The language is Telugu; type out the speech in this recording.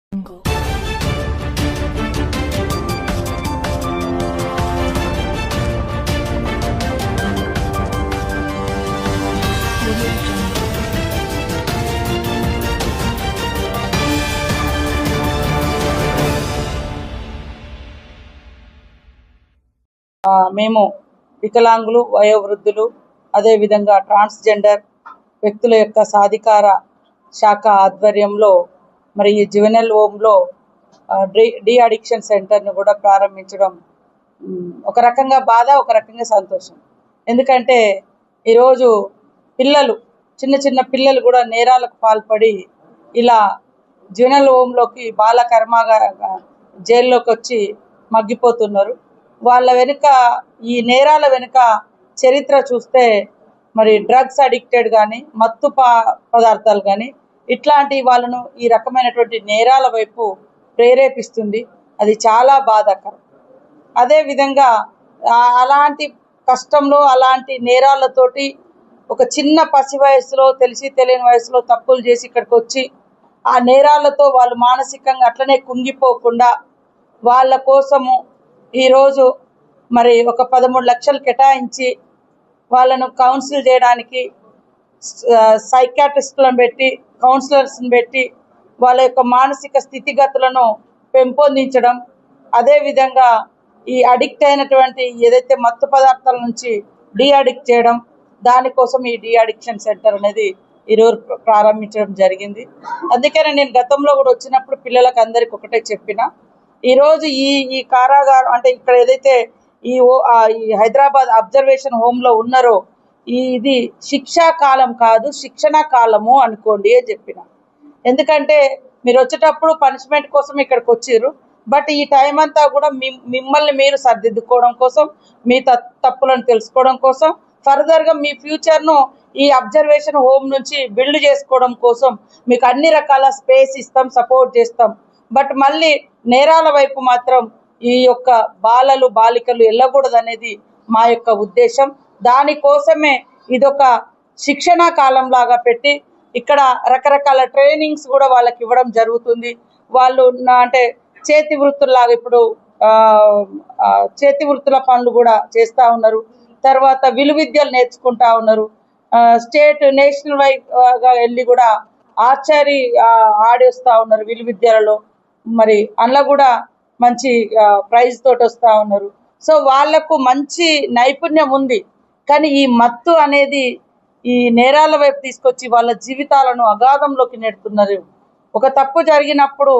మేము వికలాంగులు, వయోవృద్ధులు, అదేవిధంగా ట్రాన్స్జెండర్ వ్యక్తుల యొక్క సాధికార శాఖ ఆధ్వర్యంలో మరి ఈ జ్యువెనైల్ హోమ్లో డి అడిక్షన్ సెంటర్ను కూడా ప్రారంభించడం ఒక రకంగా బాధ, ఒక రకంగా సంతోషం. ఎందుకంటే ఈరోజు పిల్లలు, చిన్న చిన్న పిల్లలు కూడా నేరాలకు పాల్పడి ఇలా జ్యువెనైల్ హోమ్లోకి, బాల కర్మాగార జైల్లోకి వచ్చి మగ్గిపోతున్నారు. వాళ్ళ వెనుక, ఈ నేరాల వెనుక చరిత్ర చూస్తే మరి డ్రగ్స్ అడిక్టెడ్ కానీ, మత్తు పదార్థాలు కానీ, ఇట్లాంటి వాళ్ళను ఈ రకమైనటువంటి నేరాల వైపు ప్రేరేపిస్తుంది. అది చాలా బాధాకరం. అదేవిధంగా అలాంటి కష్టంలో, అలాంటి నేరాలతోటి ఒక చిన్న పసి వయసులో, తెలిసి తెలియని వయసులో తప్పులు చేసి ఇక్కడికి వచ్చి ఆ నేరాలతో వాళ్ళు మానసికంగా అట్లనే కుంగిపోకుండా వాళ్ళ కోసము ఈరోజు మరి ఒక 13 లక్షలు కేటాయించి వాళ్ళను కౌన్సిల్ చేయడానికి సైకాట్రిస్టులను పెట్టి, కౌన్సిలర్స్ని పెట్టి వాళ్ళ యొక్క మానసిక స్థితిగతులను పెంపొందించడం, అదేవిధంగా ఈ అడిక్ట్ అయినటువంటి ఏదైతే మత్తు పదార్థాల నుంచి డీ అడిక్ట్ చేయడం, దానికోసం ఈ డీ అడిక్షన్ సెంటర్ అనేది ఈరోజు ప్రారంభించడం జరిగింది. అందుకనే నేను గతంలో కూడా వచ్చినప్పుడు పిల్లలకు అందరికి ఒకటే చెప్పిన, ఈరోజు ఈ కారాగారం అంటే ఇక్కడ ఏదైతే ఈ హైదరాబాద్ అబ్జర్వేషన్ హోమ్లో ఉన్నారో ఇది శిక్షా కాలం కాదు, శిక్షణ కాలము అనుకోండి అని చెప్పిన. ఎందుకంటే మీరు వచ్చేటప్పుడు పనిష్మెంట్ కోసం ఇక్కడికి వచ్చిర్రు, బట్ ఈ టైం అంతా కూడా మిమ్మల్ని మీరు సర్దిద్దుకోవడం కోసం, మీ తప్పులను తెలుసుకోవడం కోసం, ఫర్దర్గా మీ ఫ్యూచర్ను ఈ అబ్జర్వేషన్ హోమ్ నుంచి బిల్డ్ చేసుకోవడం కోసం మీకు అన్ని రకాల స్పేస్ ఇస్తాం, సపోర్ట్ చేస్తాం. బట్ మళ్ళీ నేరాల వైపు మాత్రం ఈ యొక్క బాలలు, బాలికలు వెళ్ళకూడదు అనేది మా యొక్క ఉద్దేశం. దానికోసమే ఇదొక శిక్షణా కాలం లాగా పెట్టి ఇక్కడ రకరకాల ట్రైనింగ్స్ కూడా వాళ్ళకి ఇవ్వడం జరుగుతుంది. వాళ్ళు అంటే చేతి వృత్తుల్లాగా ఇప్పుడు చేతి వృత్తుల పనులు కూడా చేస్తూ ఉన్నారు. తర్వాత విలువిద్యలు నేర్చుకుంటా ఉన్నారు. స్టేట్, నేషనల్ వైడ్గా వెళ్ళి కూడా ఆర్చరీ ఆడేస్తూ ఉన్నారు విలువిద్యలలో. మరి అందులో కూడా మంచి ప్రైజ్ తోటి వస్తూ ఉన్నారు. సో వాళ్లకు మంచి నైపుణ్యం ఉంది. కానీ ఈ మత్తు అనేది ఈ నేరాల వైపు తీసుకొచ్చి వాళ్ళ జీవితాలను అగాధంలోకి నెడుతున్నారు. ఒక తప్పు జరిగినప్పుడు